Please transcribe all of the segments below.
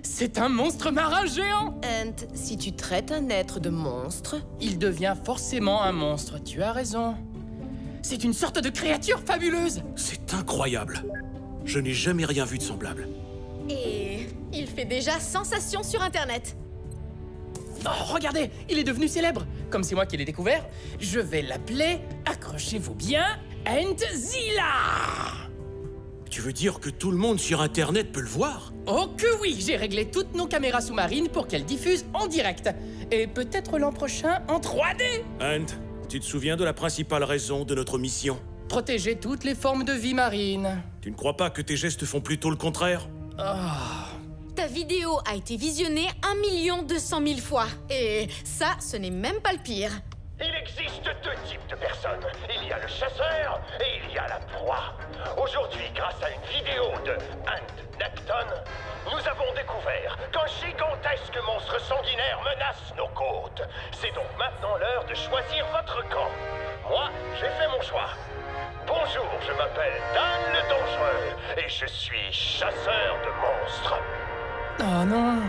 C'est un monstre marin géant! Ant, si tu traites un être de monstre... Il devient forcément un monstre, tu as raison. C'est une sorte de créature fabuleuse! C'est incroyable. Je n'ai jamais rien vu de semblable. Et il fait déjà sensation sur Internet. Oh, regardez, il est devenu célèbre. Comme c'est moi qui l'ai découvert, je vais l'appeler, accrochez-vous bien, Antzilla! Tu veux dire que tout le monde sur Internet peut le voir? Oh que oui, j'ai réglé toutes nos caméras sous-marines pour qu'elles diffusent en direct. Et peut-être l'an prochain en 3D. Ant, tu te souviens de la principale raison de notre mission? Protéger toutes les formes de vie marine. Tu ne crois pas que tes gestes font plutôt le contraire? Ta vidéo a été visionnée 1 200 000 fois. Et ça, ce n'est même pas le pire. Il existe deux types de personnes. Il y a le chasseur et il y a la proie. Aujourd'hui, grâce à une vidéo de Ant Necton, nous avons découvert qu'un gigantesque monstre sanguinaire menace nos côtes. C'est donc maintenant l'heure de choisir votre camp. Moi, j'ai fait mon choix. Bonjour, je m'appelle Dan le Dangereux et je suis chasseur de monstres. Oh non!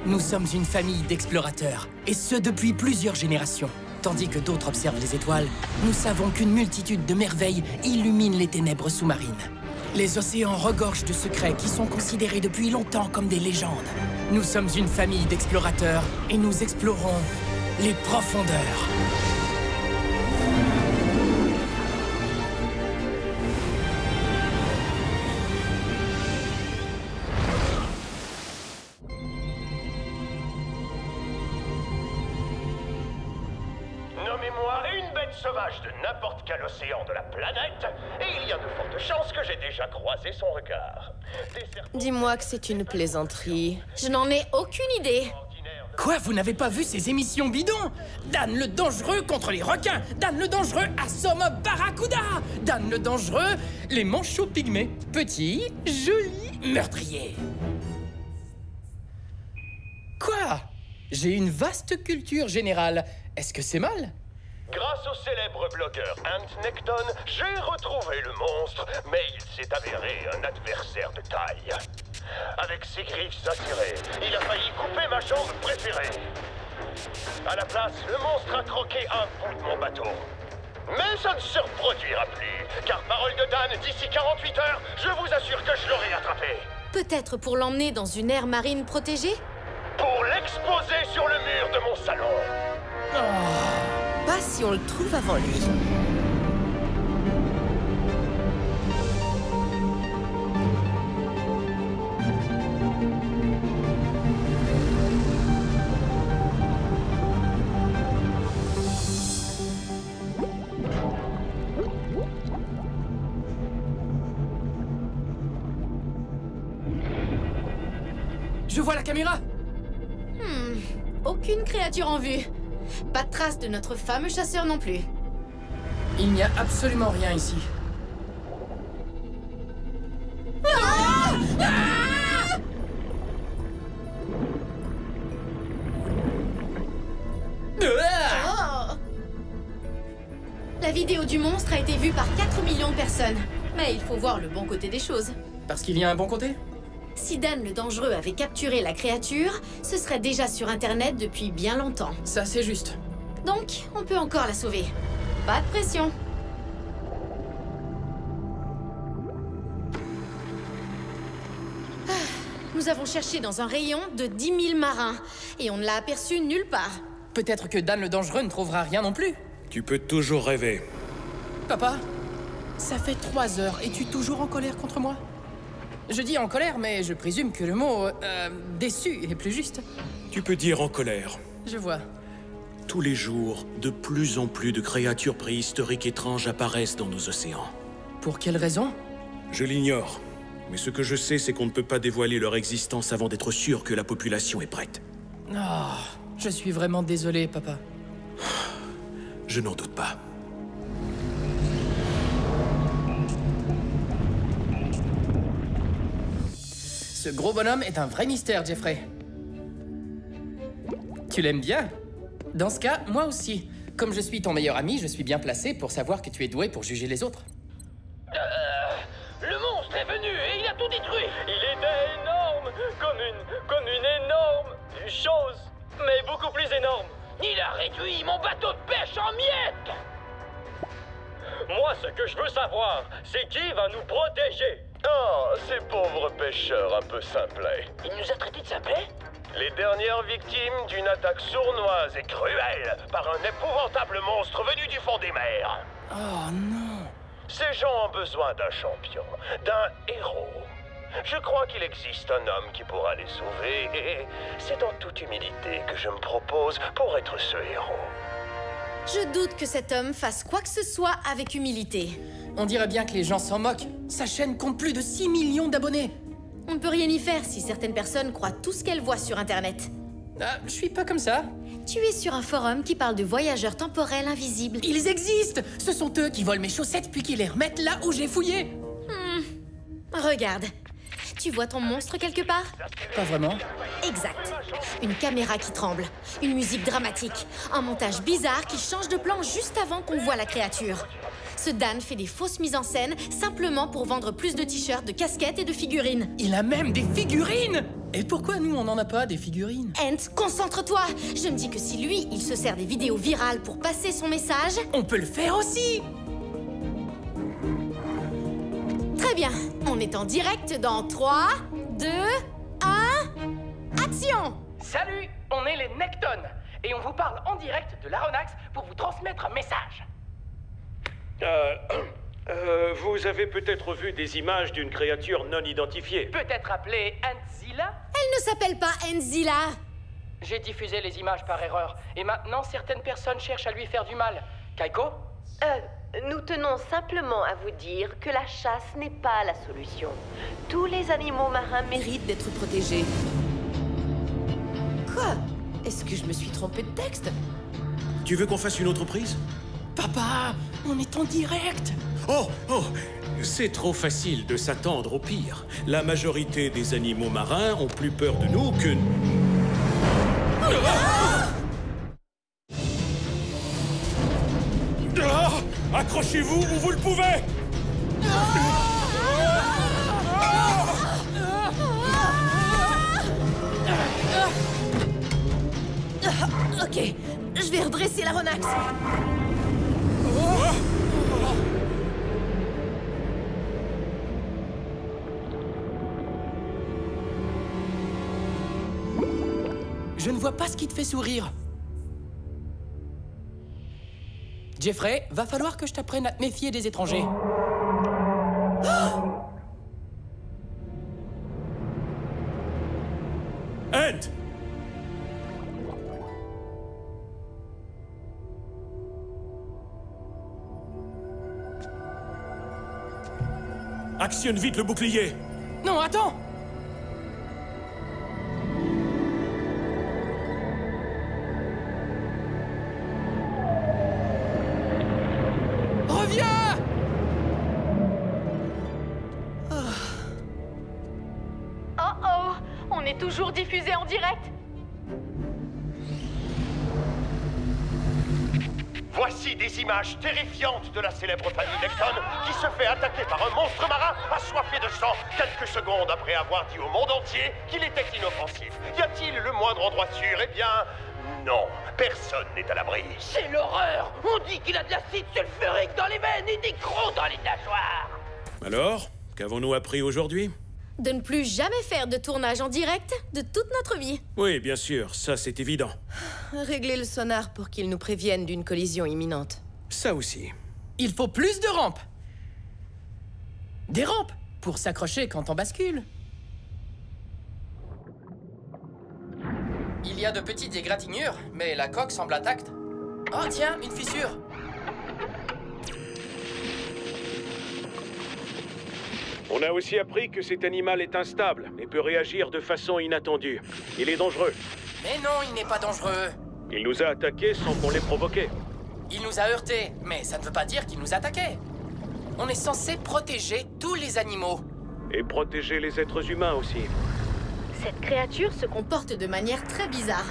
Nous sommes une famille d'explorateurs, et ce depuis plusieurs générations. Tandis que d'autres observent les étoiles, nous savons qu'une multitude de merveilles illuminent les ténèbres sous-marines. Les océans regorgent de secrets qui sont considérés depuis longtemps comme des légendes. Nous sommes une famille d'explorateurs, et nous explorons les profondeurs. Nommez-moi une bête sauvage de n'importe quel océan de la planète, et il y a de fortes chances que j'ai déjà croisé son regard. Dis-moi que c'est une plaisanterie. Je n'en ai aucune idée. Quoi, vous n'avez pas vu ces émissions bidons? Dan le Dangereux contre les requins! Dan le Dangereux assomme un barracuda! Dan le Dangereux, les manchots pygmées. Petits, jolis, meurtriers. Quoi? J'ai une vaste culture générale. Est-ce que c'est mal? Grâce au célèbre blogueur Ant Necton, j'ai retrouvé le monstre, mais il s'est avéré un adversaire de taille. Avec ses griffes acérées, il a failli couper ma jambe préférée. À la place, le monstre a croqué un bout de mon bateau. Mais ça ne se reproduira plus, car parole de Dan, d'ici 48 heures, je vous assure que je l'aurai attrapé. Peut-être pour l'emmener dans une aire marine protégée? Pour l'exposer sur le mur de mon salon. Pas si on le trouve avant lui. Je vois la caméra! Aucune créature en vue. Pas de trace de notre fameux chasseur non plus. Il n'y a absolument rien ici. La vidéo du monstre a été vue par 4 millions de personnes. Mais il faut voir le bon côté des choses. Parce qu'il y a un bon côté? Si Dan le Dangereux avait capturé la créature, ce serait déjà sur Internet depuis bien longtemps. Ça, c'est juste. Donc, on peut encore la sauver. Pas de pression. Nous avons cherché dans un rayon de 10 000 marins, et on ne l'a aperçu nulle part. Peut-être que Dan le Dangereux ne trouvera rien non plus. Tu peux toujours rêver. Papa, ça fait 3 heures, es-tu toujours en colère contre moi? Je dis en colère, mais je présume que le mot déçu est plus juste. Tu peux dire en colère. Je vois. Tous les jours, de plus en plus de créatures préhistoriques étranges apparaissent dans nos océans. Pour quelle raison? Je l'ignore. Mais ce que je sais, c'est qu'on ne peut pas dévoiler leur existence avant d'être sûr que la population est prête. Oh, je suis vraiment désolé, papa. Je n'en doute pas. Ce gros bonhomme est un vrai mystère, Jeffrey. Tu l'aimes bien? Dans ce cas, moi aussi. Comme je suis ton meilleur ami, je suis bien placé pour savoir que tu es doué pour juger les autres. Le monstre est venu et il a tout détruit. chose, mais beaucoup plus énorme. Il a réduit mon bateau de pêche en miettes. Moi, ce que je veux savoir, c'est qui va nous protéger. Oh, ces pauvres pêcheurs un peu simplets. Il nous a traités de simplets? Les dernières victimes d'une attaque sournoise et cruelle par un épouvantable monstre venu du fond des mers. Oh non. Ces gens ont besoin d'un champion, d'un héros. Je crois qu'il existe un homme qui pourra les sauver et c'est en toute humilité que je me propose pour être ce héros. Je doute que cet homme fasse quoi que ce soit avec humilité. On dirait bien que les gens s'en moquent. Sa chaîne compte plus de 6 millions d'abonnés. On ne peut rien y faire si certaines personnes croient tout ce qu'elles voient sur Internet. Ah, je suis pas comme ça. Tu es sur un forum qui parle de voyageurs temporels invisibles. Ils existent. Ce sont eux qui volent mes chaussettes puis qui les remettent là où j'ai fouillé. Regarde. Tu vois ton monstre quelque part? Pas vraiment. Exact. Une caméra qui tremble, une musique dramatique, un montage bizarre qui change de plan juste avant qu'on voit la créature. Ce Dan fait des fausses mises en scène simplement pour vendre plus de t-shirts, de casquettes et de figurines. Il a même des figurines. Et pourquoi nous, on n'en a pas des figurines? Ant, concentre-toi! Je me dis que si lui, il se sert des vidéos virales pour passer son message... On peut le faire aussi. Très bien, on est en direct dans 3, 2, 1... Action! Salut, on est les Necton. Et on vous parle en direct de l'Aronax pour vous transmettre un message. Vous avez peut-être vu des images d'une créature non identifiée. Peut-être appelée Antzilla? Elle ne s'appelle pas Enzilla. J'ai diffusé les images par erreur. Et maintenant, certaines personnes cherchent à lui faire du mal. Kaiko? Nous tenons simplement à vous dire que la chasse n'est pas la solution. Tous les animaux marins méritent d'être protégés. Quoi? Est-ce que je me suis trompée de texte? Tu veux qu'on fasse une autre prise? Papa, on est en direct. Oh, c'est trop facile de s'attendre au pire. La majorité des animaux marins ont plus peur de nous que... Accrochez-vous où vous le pouvez! Ok, je vais redresser l'Aronax. Je ne vois pas ce qui te fait sourire. Jeffrey, va falloir que je t'apprenne à te méfier des étrangers. Ant! Actionne vite le bouclier! Non, attends! Reviens! Oh, on est toujours diffusé en direct. Voici des images terrifiantes de la célèbre famille Necton qui se fait attaquer par un monstre marin assoiffé de sang quelques secondes après avoir dit au monde entier qu'il était inoffensif. Y a-t-il le moindre endroit sûr? Eh bien, non. Personne n'est à l'abri. C'est l'horreur! On dit qu'il a de l'acide sulfurique dans les veines et des crocs dans les nageoires! Alors, qu'avons-nous appris aujourd'hui? De ne plus jamais faire de tournage en direct de toute notre vie. Oui, bien sûr, ça c'est évident. Régler le sonar pour qu'il nous prévienne d'une collision imminente. Ça aussi. Il faut plus de rampes. Des rampes pour s'accrocher quand on bascule. Il y a de petites égratignures, mais la coque semble intacte. Oh tiens, une fissure. On a aussi appris que cet animal est instable et peut réagir de façon inattendue. Il est dangereux. Mais non, il n'est pas dangereux. Il nous a attaqués sans qu'on l'ait provoqué. Il nous a heurtés, mais ça ne veut pas dire qu'il nous attaquait. On est censé protéger tous les animaux. Et protéger les êtres humains aussi. Cette créature se comporte de manière très bizarre.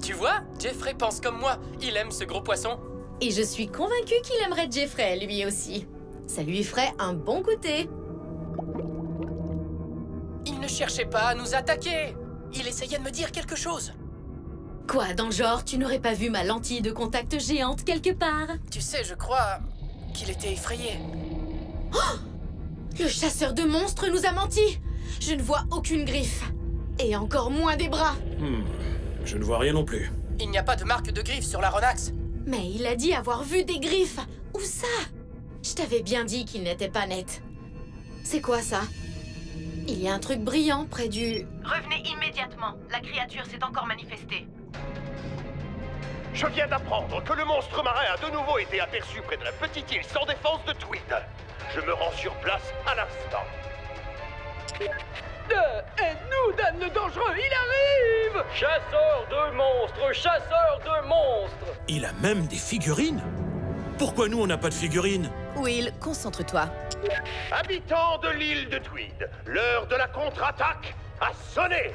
Tu vois, Jeffrey pense comme moi. Il aime ce gros poisson. Et je suis convaincue qu'il aimerait Jeffrey, lui aussi. Ça lui ferait un bon goûter. Il ne cherchez pas à nous attaquer. Il essayait de me dire quelque chose. Quoi, dans le genre, tu n'aurais pas vu ma lentille de contact géante quelque part? Tu sais, je crois qu'il était effrayé. Oh! Le chasseur de monstres nous a menti! Je ne vois aucune griffe. Et encore moins des bras. Je ne vois rien non plus. Il n'y a pas de marque de griffe sur la Ronax. Mais il a dit avoir vu des griffes. Où ça? Je t'avais bien dit qu'il n'était pas net. C'est quoi ça? Il y a un truc brillant près du... Revenez immédiatement. La créature s'est encore manifestée. Je viens d'apprendre que le monstre marin a de nouveau été aperçu près de la petite île sans défense de Tweed. Je me rends sur place à l'instant. Aide-nous, Dan le dangereux, il arrive! Chasseur de monstres, chasseur de monstres! Il a même des figurines? Pourquoi nous, on n'a pas de figurines? Will, concentre-toi. Habitants de l'île de Tweed, l'heure de la contre-attaque a sonné.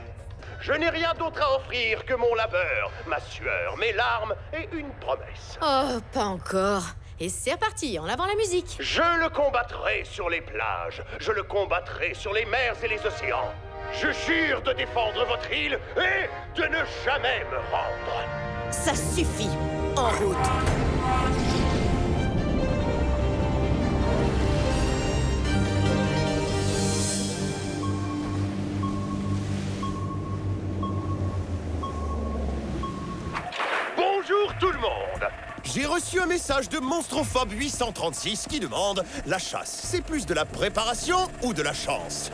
Je n'ai rien d'autre à offrir que mon labeur, ma sueur, mes larmes et une promesse. Oh, pas encore. Et c'est reparti, en avant la musique. Je le combattrai sur les plages, je le combattrai sur les mers et les océans. Je jure de défendre votre île et de ne jamais me rendre. Ça suffit. En route. Bonjour tout le monde. J'ai reçu un message de Monstrophobe 836 qui demande « La chasse, c'est plus de la préparation ou de la chance ?»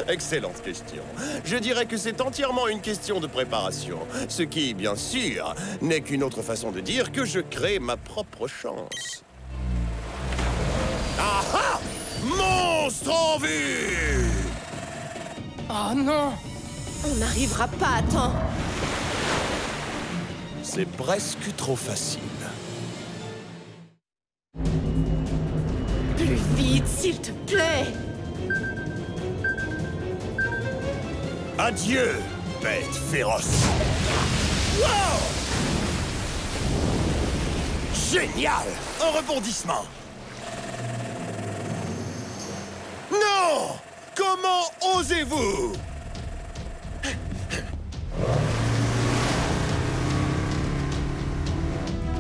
Excellente question. Je dirais que c'est entièrement une question de préparation. Ce qui, bien sûr, n'est qu'une autre façon de dire que je crée ma propre chance. Ah ah! Monstre en vue! Oh non! On n'arrivera pas à temps. C'est presque trop facile. Plus vite, s'il te plaît. Adieu, bête féroce! Wow! Génial! Un rebondissement! Non! Comment osez-vous?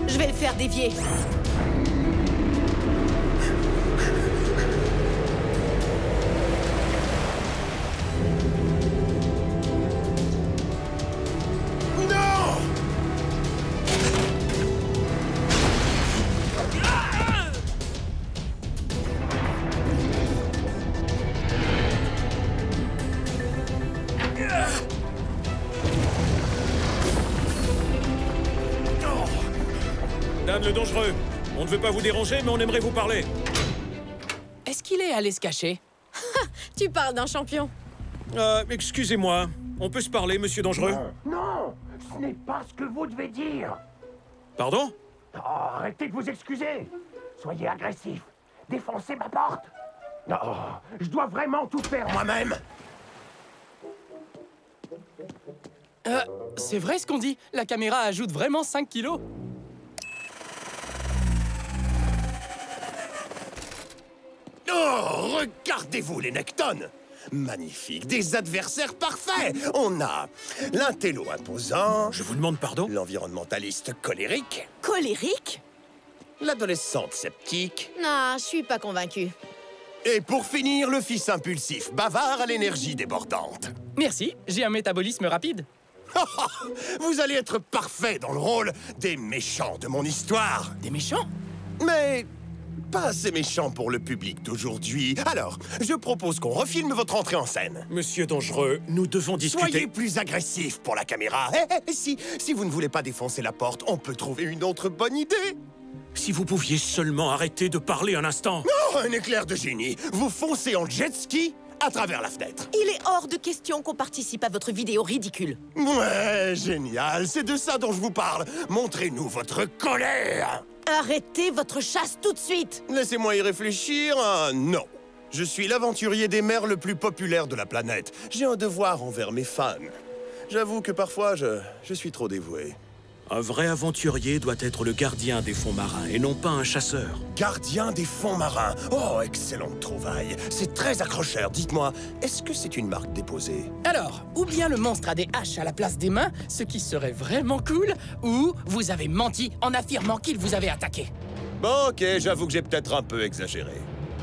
Je vais le faire dévier. Non! Dan le dangereux, on ne veut pas vous déranger, mais on aimerait vous parler. Est-ce qu'il est allé se cacher? Tu parles d'un champion. Excusez-moi, on peut se parler, monsieur dangereux? Non, ce n'est pas ce que vous devez dire. Pardon? Oh, arrêtez de vous excuser. Soyez agressif. Défoncez ma porte. Non, je dois vraiment tout faire moi-même. C'est vrai ce qu'on dit. La caméra ajoute vraiment 5 kilos. Oh, regardez-vous les Nectones! Magnifique, des adversaires parfaits! On a l'intello imposant, Je vous demande pardon? l'environnementaliste colérique, Colérique? l'adolescente sceptique, Non, je suis pas convaincue. et pour finir, le fils impulsif, bavard à l'énergie débordante. Merci, j'ai un métabolisme rapide. Vous allez être parfait dans le rôle des méchants de mon histoire. Des méchants? Mais pas assez méchant pour le public d'aujourd'hui. Alors, je propose qu'on refilme votre entrée en scène. Monsieur dangereux, nous devons discuter... Soyez plus agressif pour la caméra. Si vous ne voulez pas défoncer la porte, on peut trouver une autre bonne idée. Si vous pouviez seulement arrêter de parler un instant. Oh, un éclair de génie. Vous foncez en jet ski à travers la fenêtre. Il est hors de question qu'on participe à votre vidéo ridicule. Ouais, génial. C'est de ça dont je vous parle. Montrez-nous votre colère. Arrêtez votre chasse tout de suite. Laissez-moi y réfléchir. Non. Je suis l'aventurier des mers le plus populaire de la planète. J'ai un devoir envers mes fans. J'avoue que parfois, je suis trop dévoué. Un vrai aventurier doit être le gardien des fonds marins et non pas un chasseur. Gardien des fonds marins. Oh, excellente trouvaille. C'est très accrocheur. Dites-moi, est-ce que c'est une marque déposée? Alors, ou bien le monstre a des haches à la place des mains, ce qui serait vraiment cool, ou vous avez menti en affirmant qu'il vous avait attaqué. Bon, ok, j'avoue que j'ai peut-être un peu exagéré.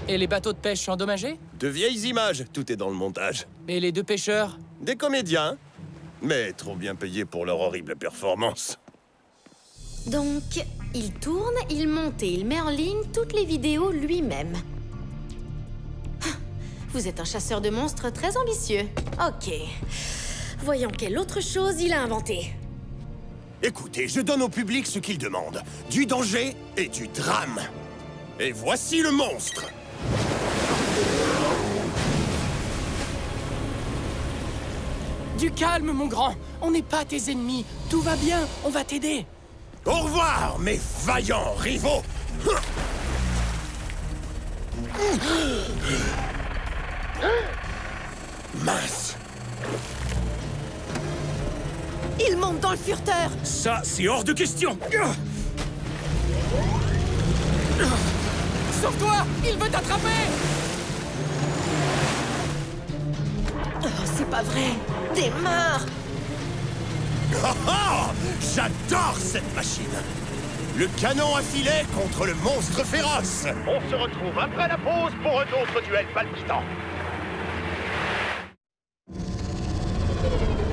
Et les bateaux de pêche endommagés? De vieilles images, tout est dans le montage. Et les deux pêcheurs? Des comédiens, mais trop bien payés pour leur horrible performance. Donc, il tourne, il monte et il met en ligne toutes les vidéos lui-même. Vous êtes un chasseur de monstres très ambitieux. Ok. Voyons quelle autre chose il a inventé. Écoutez, je donne au public ce qu'il demande. Du danger et du drame. Et voici le monstre. Du calme, mon grand. On n'est pas tes ennemis. Tout va bien, on va t'aider. Au revoir, mes vaillants rivaux. Mince. Il monte dans le furteur. Ça, c'est hors de question. Sauve-toi! Il veut t'attraper! Oh, c'est pas vrai. Démarre. J'adore cette machine. Le canon à filet contre le monstre féroce. On se retrouve après la pause pour un autre duel palpitant.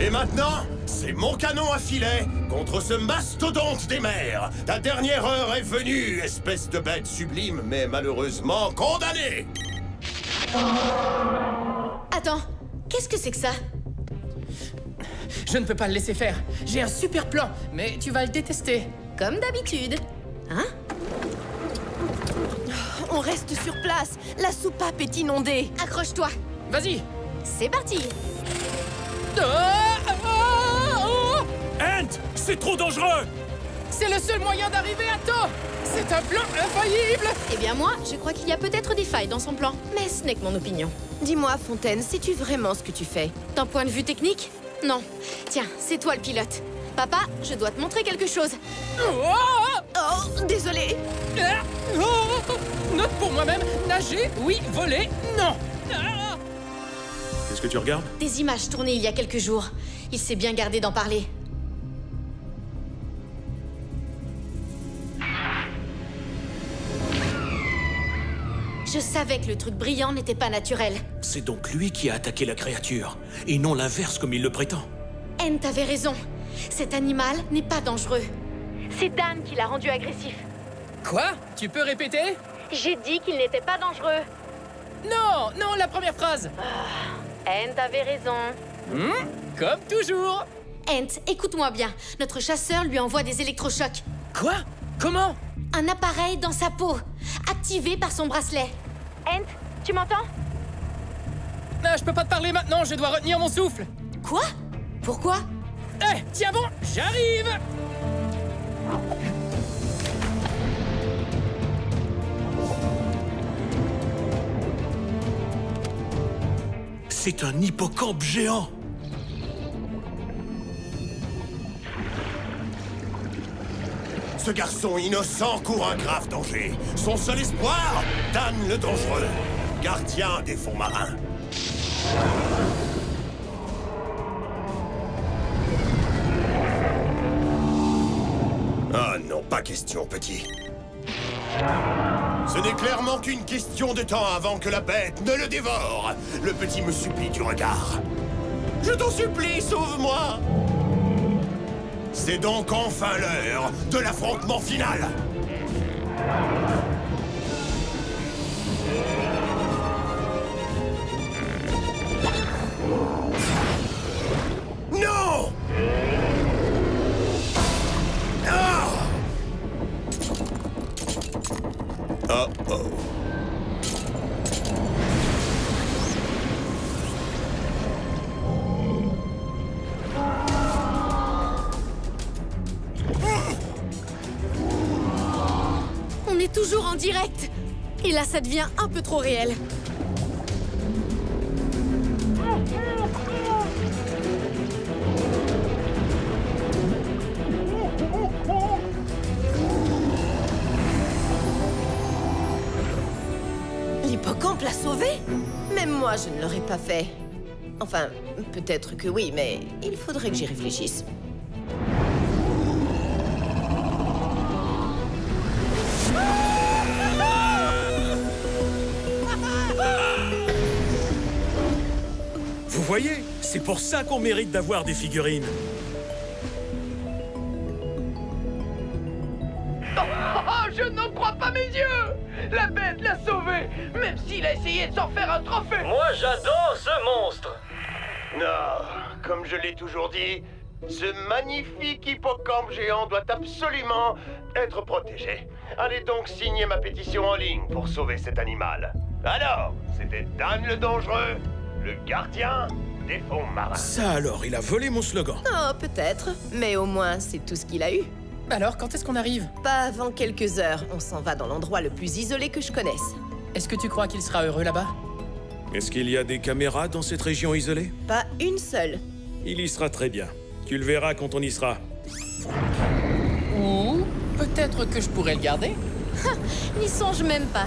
Et maintenant, c'est mon canon à filet contre ce mastodonte des mers. Ta dernière heure est venue, espèce de bête sublime, mais malheureusement condamnée. Attends, qu'est-ce que c'est que ça? Je ne peux pas le laisser faire. J'ai un super plan, mais tu vas le détester. Comme d'habitude. Hein? On reste sur place. La soupape est inondée. Accroche-toi. Vas-y. C'est parti. Ant, c'est trop dangereux. C'est le seul moyen d'arriver à temps. C'est un plan infaillible. Eh bien moi, je crois qu'il y a peut-être des failles dans son plan. Mais ce n'est que mon opinion. Dis-moi, Fontaine, sais-tu vraiment ce que tu fais? D'un point de vue technique? Non. Tiens, c'est toi le pilote. Papa, je dois te montrer quelque chose. Oh, désolé. Note pour moi-même, nager, oui, voler, non. Qu'est-ce que tu regardes? Des images tournées il y a quelques jours. Il s'est bien gardé d'en parler. Je savais que le truc brillant n'était pas naturel. C'est donc lui qui a attaqué la créature, et non l'inverse comme il le prétend. Ent avait raison. Cet animal n'est pas dangereux. C'est Dan qui l'a rendu agressif. Quoi? Tu peux répéter? J'ai dit qu'il n'était pas dangereux. Non, non, la première phrase. Ent avait raison. Comme toujours. Ent, écoute-moi bien. Notre chasseur lui envoie des électrochocs. Quoi? Comment? Un appareil dans sa peau, activé par son bracelet. Ent, tu m'entends? Ah, je peux pas te parler maintenant, je dois retenir mon souffle. Quoi? Pourquoi? Eh, tiens bon, j'arrive. C'est un hippocampe géant. Ce garçon innocent court un grave danger. Son seul espoir, Dan le dangereux, gardien des fonds marins. Ah non, pas question, petit. Ce n'est clairement qu'une question de temps avant que la bête ne le dévore. Le petit me supplie du regard. Je t'en supplie, sauve-moi! C'est donc enfin l'heure de l'affrontement final. Non! Ah! Oh. On est toujours en direct. Et là, ça devient un peu trop réel. Hippocampe l'a sauvé? Même moi, je ne l'aurais pas fait. Enfin, peut-être que oui, mais il faudrait que j'y réfléchisse. Vous voyez, c'est pour ça qu'on mérite d'avoir des figurines. Oh, je n'en crois pas mes yeux! La bête l'a sauvé, même s'il a essayé de s'en faire un trophée! Moi, j'adore ce monstre! Non, comme je l'ai toujours dit, ce magnifique hippocampe géant doit absolument être protégé. Allez donc signer ma pétition en ligne pour sauver cet animal. Alors, c'était Dan le Dangereux, le gardien des fonds marins. Ça alors, il a volé mon slogan. Oh, peut-être, mais au moins, c'est tout ce qu'il a eu. Alors, quand est-ce qu'on arrive? Pas avant quelques heures, on s'en va dans l'endroit le plus isolé que je connaisse. Est-ce que tu crois qu'il sera heureux là-bas? Est-ce qu'il y a des caméras dans cette région isolée? Pas une seule. Il y sera très bien. Tu le verras quand on y sera. Ou peut-être que je pourrais le garder? N'y songe même pas.